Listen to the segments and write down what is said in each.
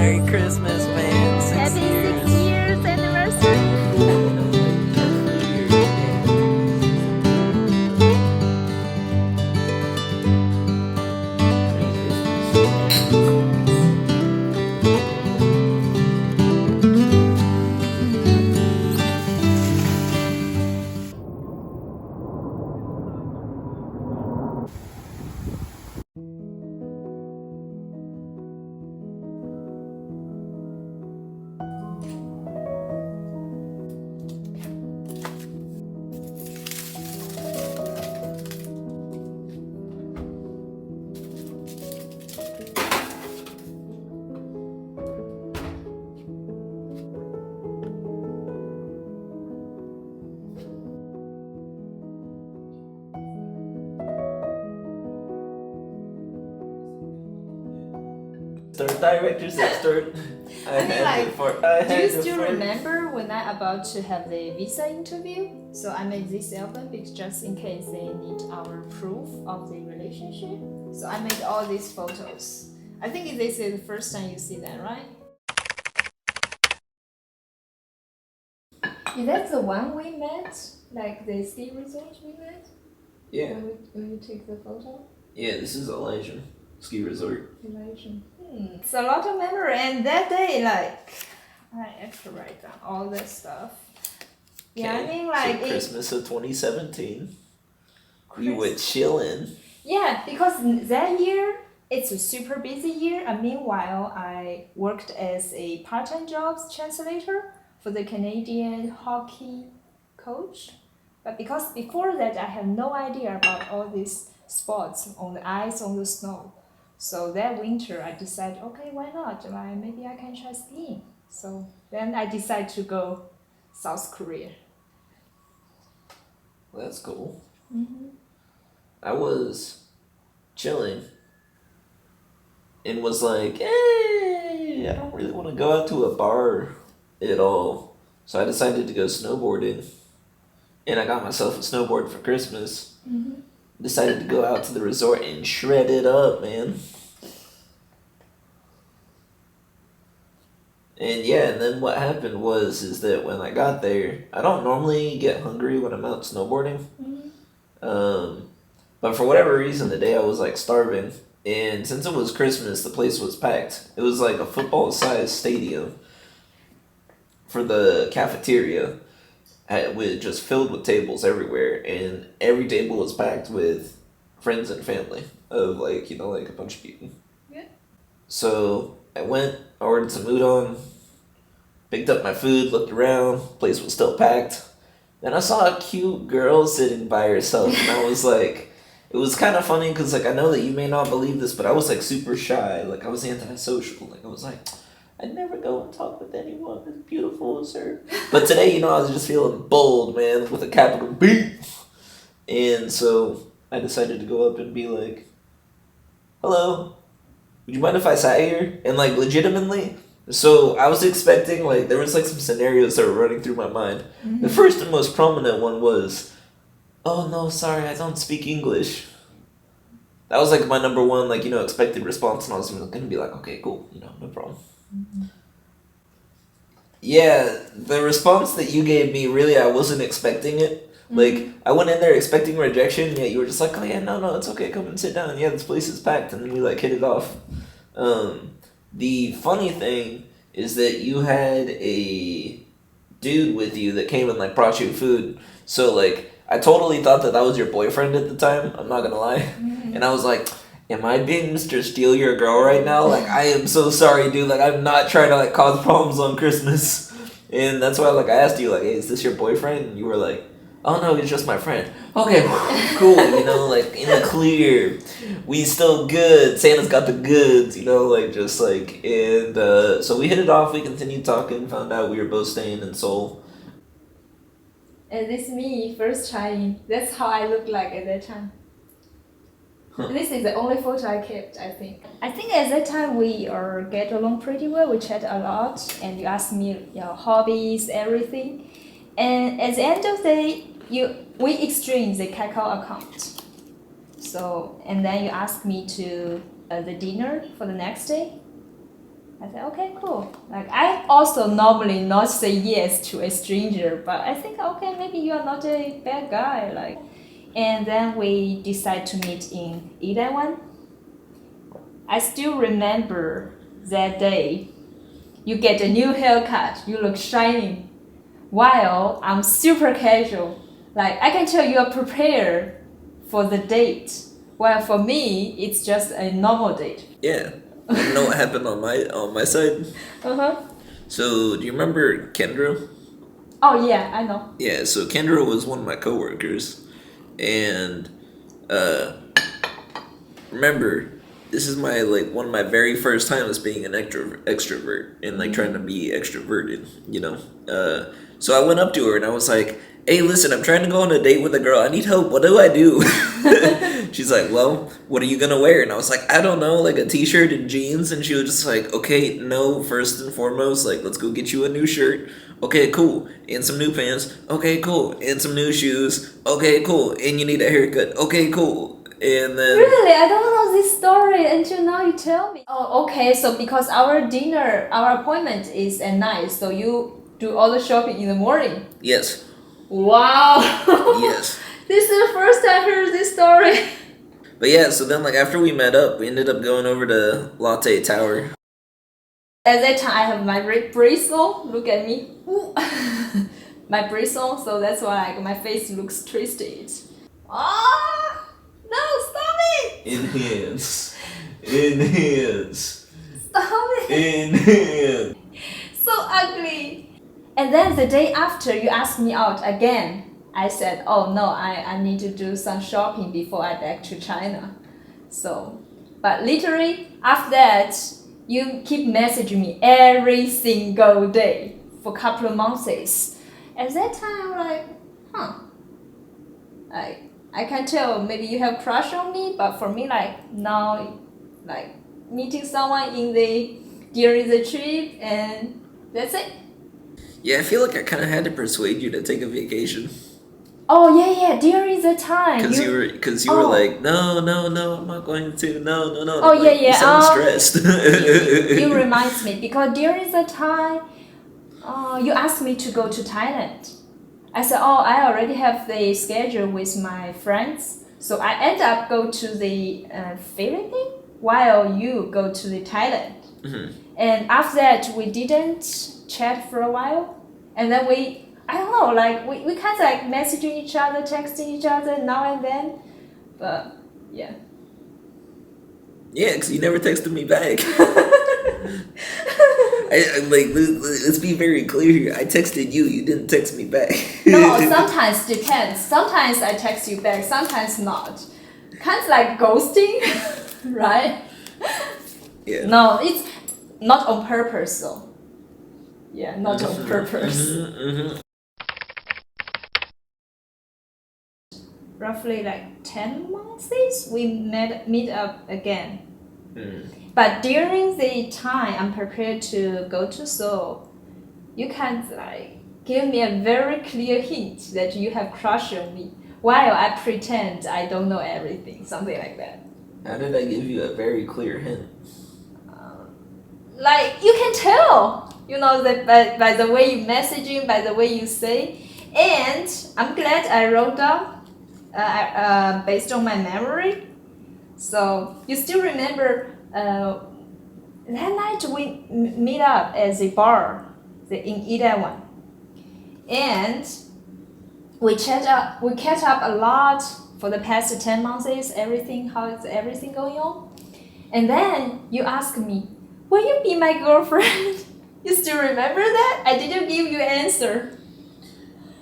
Merry Christmas, man. 6 Happy years. 6 years anniversary. Start directors that start. Do you still remember when I about to have the visa interview? So I made this album because just in case they need our proof of the relationship. So I made all these photos. I think this is the first time you see that, right? Is that the one we met? Like the ski resort we met? Yeah. When we take the photo? Yeah, this is Elijah Ski Resort. It's a lot of memory, and that day, like, I have to write down all this stuff. Yeah, I mean, like so Christmas of 2017. We were chilling. Yeah, because that year it's a super busy year, and meanwhile I worked as a part-time jobs translator for the Canadian hockey coach. But because before that I had no idea about all these sports on the ice, on the snow. So that winter I decided, okay, why not? Maybe I can try skiing. So then I decided to go South Korea. Well, that's cool. Mm-hmm. I was chilling and was like, hey, I don't really want to go out to a bar at all. So I decided to go snowboarding. And I got myself a snowboard for Christmas. Mm-hmm. Decided to go out to the resort and shred it up, man. And yeah, and then what happened is that when I got there, I don't normally get hungry when I'm out snowboarding. Mm-hmm. But for whatever reason, the day I was like starving, and since it was Christmas, the place was packed. It was like a football-sized stadium for the cafeteria, with just filled with tables everywhere, and every table was packed with friends and family of like like a bunch of people. Yeah. So I went, ordered some udon, picked up my food, looked around, place was still packed. Then I saw a cute girl sitting by herself, and I was like, it was kind of funny because like I know that you may not believe this, but I was like super shy, like I was antisocial, like I was like, I'd never go and talk with anyone as beautiful as her. But today, I was just feeling bold, man, with a capital B. And so I decided to go up and be like, hello, would you mind if I sat here? And like legitimately, so I was expecting like there was like some scenarios that were running through my mind. Mm-hmm. The first and most prominent one was, oh no, sorry, I don't speak English. That was like my number one like expected response, and I was gonna be like, okay, cool, no problem. Mm-hmm. Yeah, the response that you gave me, really, I wasn't expecting it. Mm-hmm. Like, I went in there expecting rejection, yet you were just like, oh yeah, no, it's okay, come and sit down. Yeah, this place is packed, and then we like hit it off. The funny thing is that you had a dude with you that came and like brought you food. So like, I totally thought that was your boyfriend at the time. I'm not gonna lie, and I was like, am I being Mr. Steal Your Girl right now? Like, I am so sorry, dude. Like, I'm not trying to, like, cause problems on Christmas. And that's why, like, I asked you, like, hey, is this your boyfriend? And you were like, oh, no, he's just my friend. Okay, cool, like, in the clear. We still good. Santa's got the goods, like, just, like, and, so we hit it off. We continued talking, found out we were both staying in Seoul. And this me first trying. That's how I looked like at that time. This is the only photo I kept, I think. I think at that time we get along pretty well. We chat a lot, and you asked me your hobbies, everything. And at the end of the day, we exchanged the Kakao account. So, and then you asked me to the dinner for the next day. I said, okay, cool. Like, I also normally not say yes to a stranger, but I think, okay, maybe you are not a bad guy. Like, and then we decide to meet in Itaewon. I still remember that day. You get a new haircut, you look shiny, while I'm super casual. Like, I can tell you are prepared for the date, while for me, it's just a normal date. Yeah. You know what happened on my side? Uh-huh. So do you remember Kendra? Oh, yeah, I know. Yeah, so Kendra was one of my coworkers, and uh, remember, this is my like one of my very first times being an extrovert and like trying to be extroverted, you know. So I went up to her and I was like, "Hey, listen, I'm trying to go on a date with a girl. I need help. What do I do?" She's like, "Well, what are you gonna wear?" And I was like, "I don't know, like a t-shirt and jeans." And she was just like, "Okay, no, first and foremost, like let's go get you a new shirt. Okay, cool. And some new pants. Okay, cool. And some new shoes. Okay, cool. And you need a haircut. Okay, cool." And then Really? I don't know this story until now you tell me. Oh, okay. So because our appointment is at night, so you do all the shopping in the morning. yes, Wow. yes. This is the first time I heard this story. But yeah, so then like after we met up, we ended up going over to Latte Tower. At that time, I have my bracelet. Look at me. Ooh. My bracelet, so that's why like, my face looks twisted. Ah! No, stop it! Enhance. Enhance. Stop it! Enhance. So ugly. And then the day after you asked me out again, I said, oh no, I need to do some shopping before I back to China. So, but literally after that, you keep messaging me every single day for a couple of months. At that time, I'm like, huh. I can tell maybe you have crush on me, but for me, like now, like meeting someone during the trip, and that's it. Yeah, I feel like I kind of had to persuade you to take a vacation. Oh yeah, during the time. Because you were like, no, I'm not going to. No. Oh I'm like, yeah. You sound stressed. You reminds me because during the time, you asked me to go to Thailand. I said, oh, I already have the schedule with my friends, so I end up go to the Philippines while you go to the Thailand. Mhm. And after that, we didn't chat for a while, and then I don't know, like we kind of like messaging each other, texting each other now and then, but yeah. Yeah, because you never texted me back. Let's be very clear here. I texted you. You didn't text me back. No, sometimes depends. Sometimes I text you back, sometimes not. Kind of like ghosting, right? Yeah. No, it's not on purpose though. Yeah, not on purpose. Roughly like 10 months we meet up again. But during the time I'm prepared to go to Seoul, you can like give me a very clear hint that you have crush on me while I pretend I don't know everything, something like that. How did I give you a very clear hint? Like you can tell, you know, that by the way you messaging, by the way you say. And I'm glad I wrote down based on my memory. So you still remember that night we meet up at the bar in Itaewon, and we catch up a lot for the past 10 months. How is everything going on? And then you ask me, will you be my girlfriend? You still remember that? I didn't give you an answer.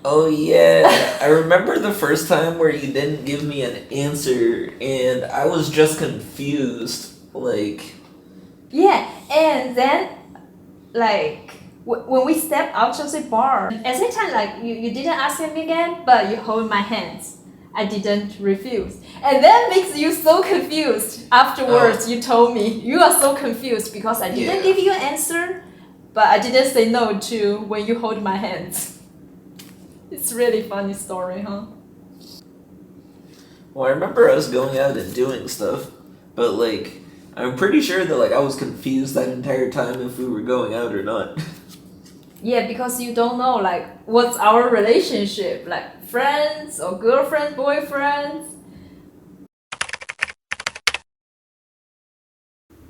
Oh yeah, I remember the first time where you didn't give me an answer and I was just confused. Like, yeah, and then like when we step out of the bar, at that time like you didn't ask me again, but you hold my hands. I didn't refuse, and that makes you so confused. Afterwards, you told me you are so confused because I didn't give you an answer, but I didn't say no to when you hold my hands. It's really funny story, huh? well, I remember us going out and doing stuff, but like, I'm pretty sure that like I was confused that entire time if we were going out or not. Yeah, because you don't know like what's our relationship, like friends or girlfriends, boyfriends.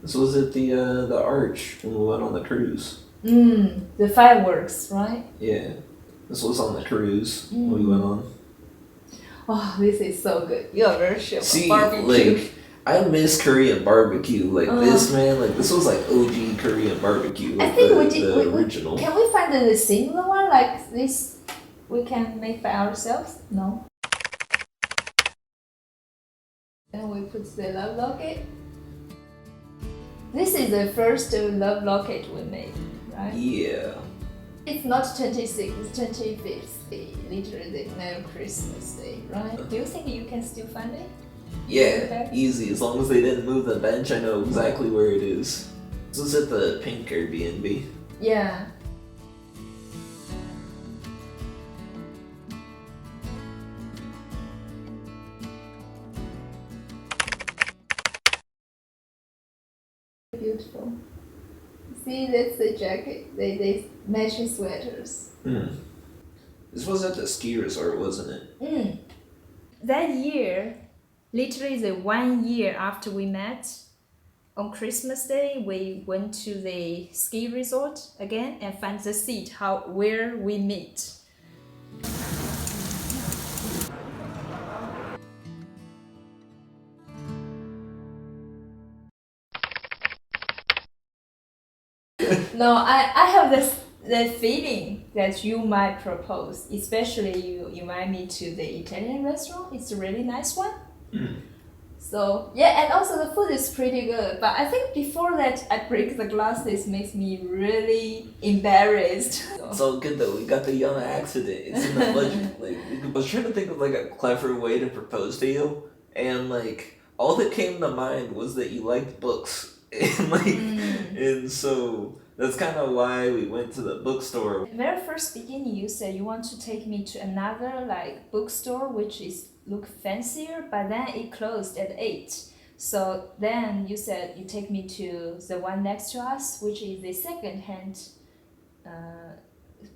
This was at the Arch when we went on the cruise. The fireworks, right? Yeah, this was on the cruise when we went on. Oh, this is so good. You are very sure. See, Barbecue. like I miss Korean barbecue. Like this, man. Like this was like OG Korean barbecue. Like I think the original. Can we find a similar one like this? We can make by ourselves? No. Then we put the love locket. This is the first love locket we made, right? Yeah. It's not 26th, it's 25th day, literally the name Christmas Day, right? Do you think you can still find it? Yeah, easy. As long as they didn't move the bench, I know exactly where it is. This was at the pink Airbnb. Yeah. Beautiful. See, that's the jacket. They matching sweaters. This was at the ski resort, wasn't it? That year, literally the 1 year after we met, on Christmas Day, we went to the ski resort again and found the seat where we meet. No, I have the feeling that you might propose, especially you invite me to the Italian restaurant. It's a really nice one. So yeah, and also the food is pretty good. But I think before that, I break the glass. This makes me really embarrassed. It's all good though. We got the young accident. It's in the budget. Like I was trying to think of like a clever way to propose to you, and like all that came to mind was that you liked books, and and so that's kind of why we went to the bookstore. Very first beginning, you said you want to take me to another like bookstore, which is look fancier, but then it closed at 8. So then you said you take me to the one next to us, which is the second-hand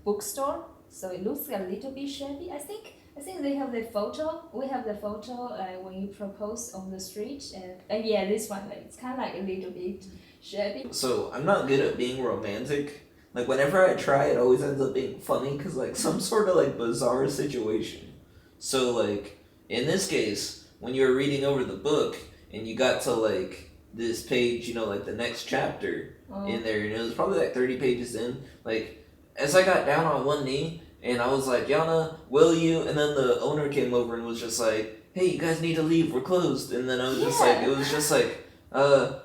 bookstore. So it looks a little bit shabby. I think they have the photo. We have the photo when you propose on the street, and yeah, this one like it's kind of like a little bit shabby. So I'm not good at being romantic. Like whenever I try, it always ends up being funny because like some sort of like bizarre situation. So like in this case, when you were reading over the book and you got to like this page, you know, like the next chapter in there, and it was probably like 30 pages in. Like as I got down on one knee and I was like, Yana, will you? And then the owner came over and was just like, hey, you guys need to leave. We're closed. And then I was just like, it was just like,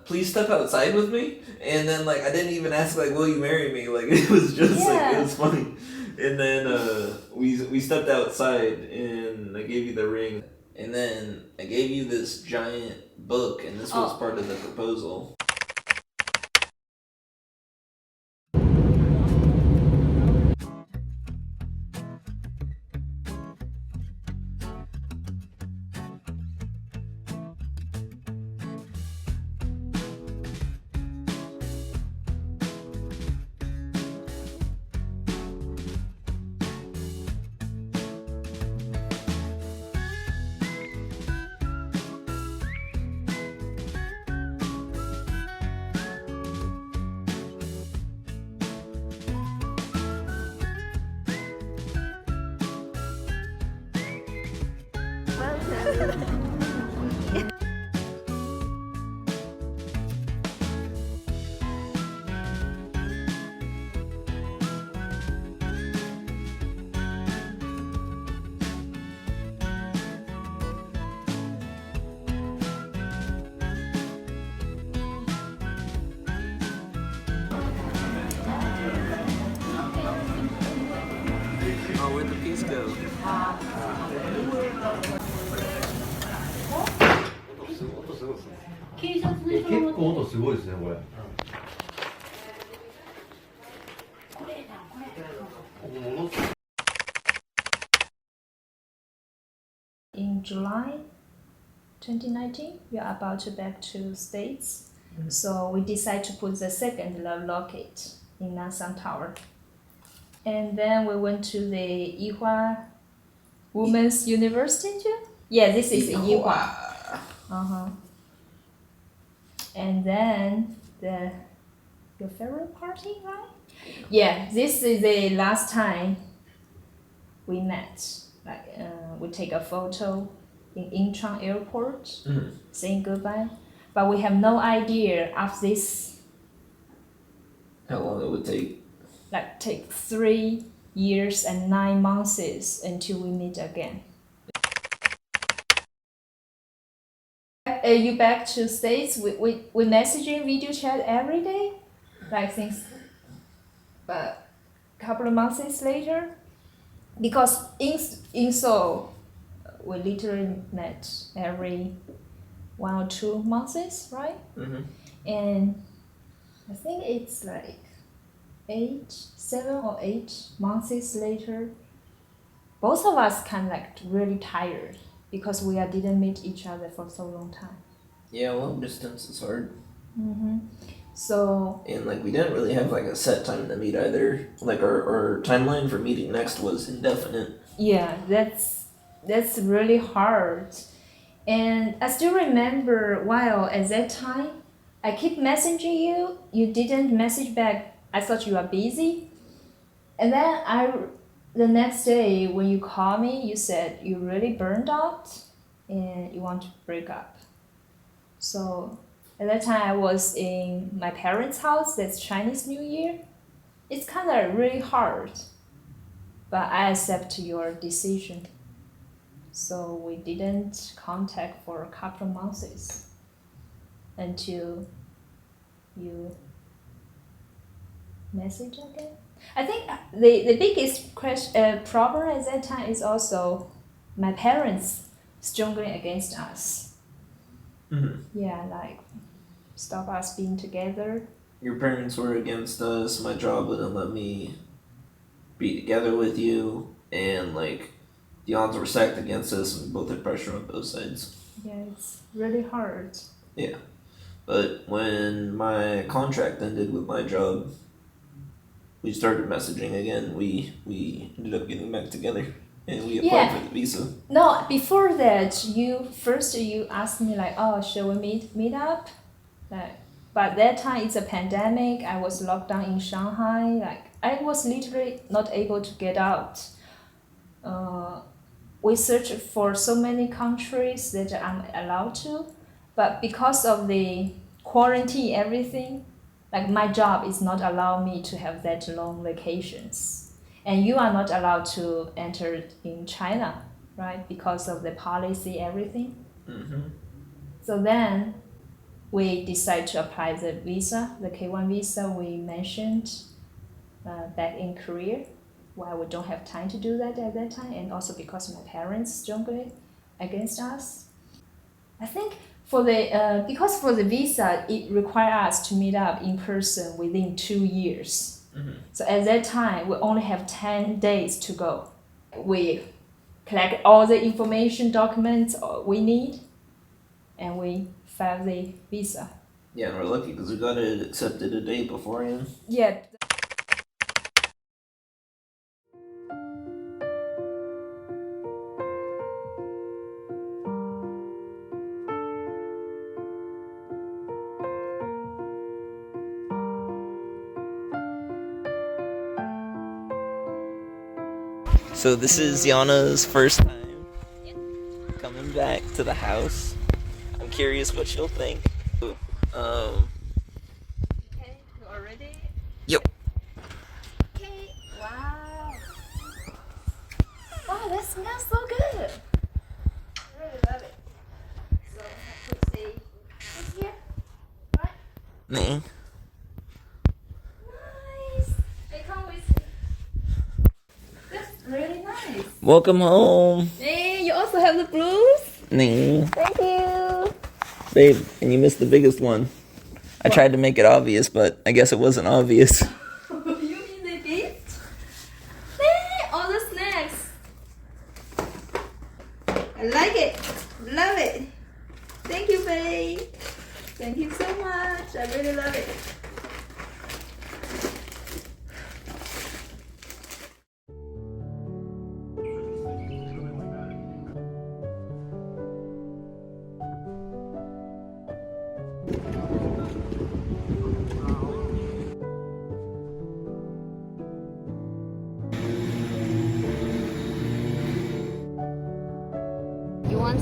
please step outside with me. And then like I didn't even ask like, will you marry me? Like it was just like it was funny. And then we stepped outside and I gave you the ring. And then I gave you this giant book, and this was part of the proposal. Oh, where'd the piece go? In July 2019, we are about to back to States. So we decided to put the second love locket in Nansang Tower. And then we went to the Yihua Women's University too. Yeah, this is Yihua. And then your favorite party, right? Yeah, this is the last time we met. Like we take a photo in Incheon Airport, saying goodbye. But we have no idea of this. How long it would take? Like take 3 years and 9 months until we meet again. You back to States? We messaging video chat every day, like since, but a couple of months later, because in Seoul, we literally met every 1 or 2 months, right? And I think it's like 7 or 8 months later, both of us kind of like really tired because we didn't meet each other for so long time. Yeah, long distance is hard. So and like we didn't really have like a set time to meet either. Like our timeline for meeting next was indefinite. Yeah, that's really hard. And I still remember while at that time I keep messaging you, you didn't message back. I thought you were busy. And then the next day when you called me, you said you really burned out and you want to break up. So at that time I was in my parents' house, that's Chinese New Year. It's kind of really hard, but I accept your decision. So we didn't contact for a couple of months until you message again. I think the biggest problem at that time is also my parents struggling against us. Yeah, like stop us being together. Your parents were against us. My job wouldn't let me be together with you, and like the odds were stacked against us, and we both had pressure on both sides. Yeah, it's really hard. Yeah, but when my contract ended with my job, we started messaging again. We ended up getting back together, and we applied for the visa. No, before that, you asked me like, oh, shall we meet up? Like, but that time it's a pandemic. I was locked down in Shanghai. Like I was literally not able to get out. We searched for so many countries that I'm allowed to, but because of the quarantine, everything, like my job is not allowing me to have that long vacations, and you are not allowed to enter in China, right? Because of the policy, everything. So then we decided to apply the visa, the K1 visa we mentioned back in Korea. Why we don't have time to do that at that time, and also because my parents strongly against us. I think for the because for the visa it requires us to meet up in person within 2 years. So at that time we only have 10 days to go. We collect all the information documents we need, and we file the visa. Yeah, and we're lucky because we got it accepted a day beforehand. Yeah. So this is Yana's first time coming back to the house. I'm curious what she'll think. Okay, you are ready? Yep. Okay, wow. Wow, that smells so good. I really love it. So I put this here, right? Nee. Nice. They come with me. That's really nice. Welcome home. Hey, you also have the blues? Nee. Thank you. Babe, and you missed the biggest one. I tried to make it obvious, but I guess it wasn't obvious. You mean the gift? Hey, all the snacks. I like it. Love it. Thank you, babe. Thank you so much.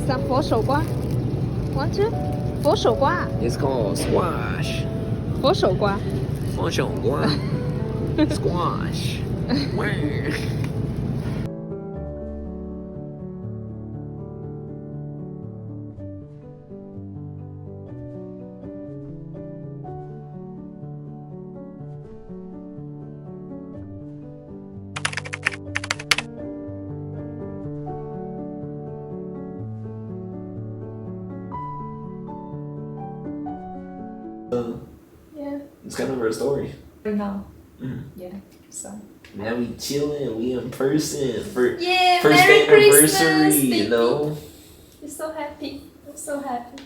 some 佛手瓜. Want to? 佛手瓜. It's called squash. 佛手瓜. 佛手瓜. Squash. Yeah. It's kind of our story. Right now. Mm. Yeah. So. Now we chilling. We in person for Yeah. first Merry anniversary. Christmas, You know. You're so happy. I'm so happy.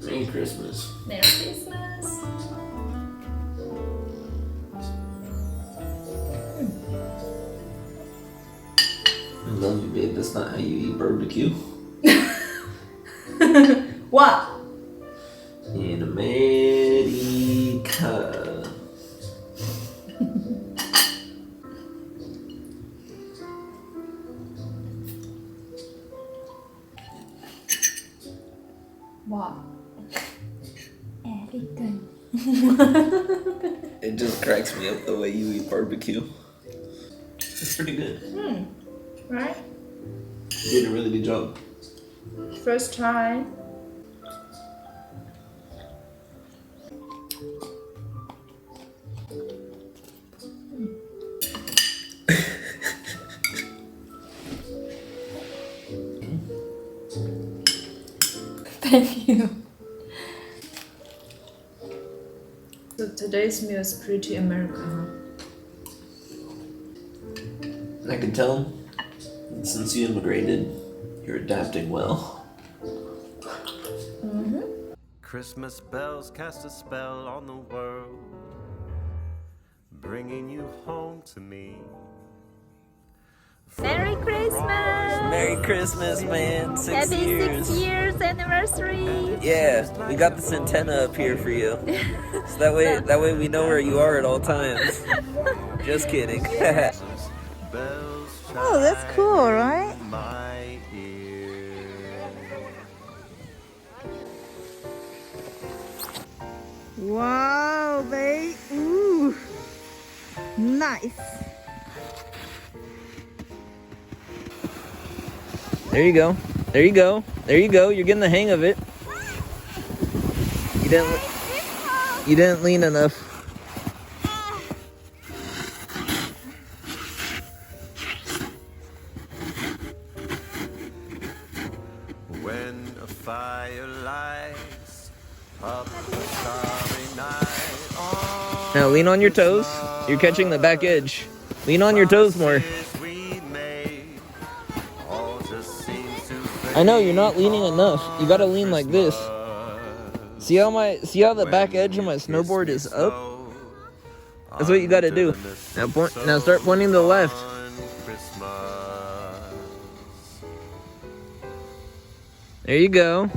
Merry Christmas. Merry Christmas. I love you, babe. That's not how you eat barbecue. What? In America. What? Everything. It just cracks me up the way you eat barbecue. It's pretty good. Right? You did a really good job. First try. Thank you. So today's meal is pretty American, I can tell, since you immigrated, you're adapting well. Christmas bells cast a spell on the world, bringing you home to me. Merry Christmas! Merry Christmas, man. 6 Happy years. 6 years anniversary! Yeah, we got this antenna up here for you. So that way we know where you are at all times. Just kidding. Oh, that's cool, right? My ear. Wow, babe. Ooh. Nice. There you go. There you go. There you go. You're getting the hang of it. You didn't lean enough. When a fire lights up a starry night on Now lean on your toes. You're catching the back edge. Lean on your toes more. we made, all just seems to I know you're not leaning enough. You gotta lean like this. See how the back edge of my snowboard is up? That's what you gotta do. Now start pointing to the left. There you go.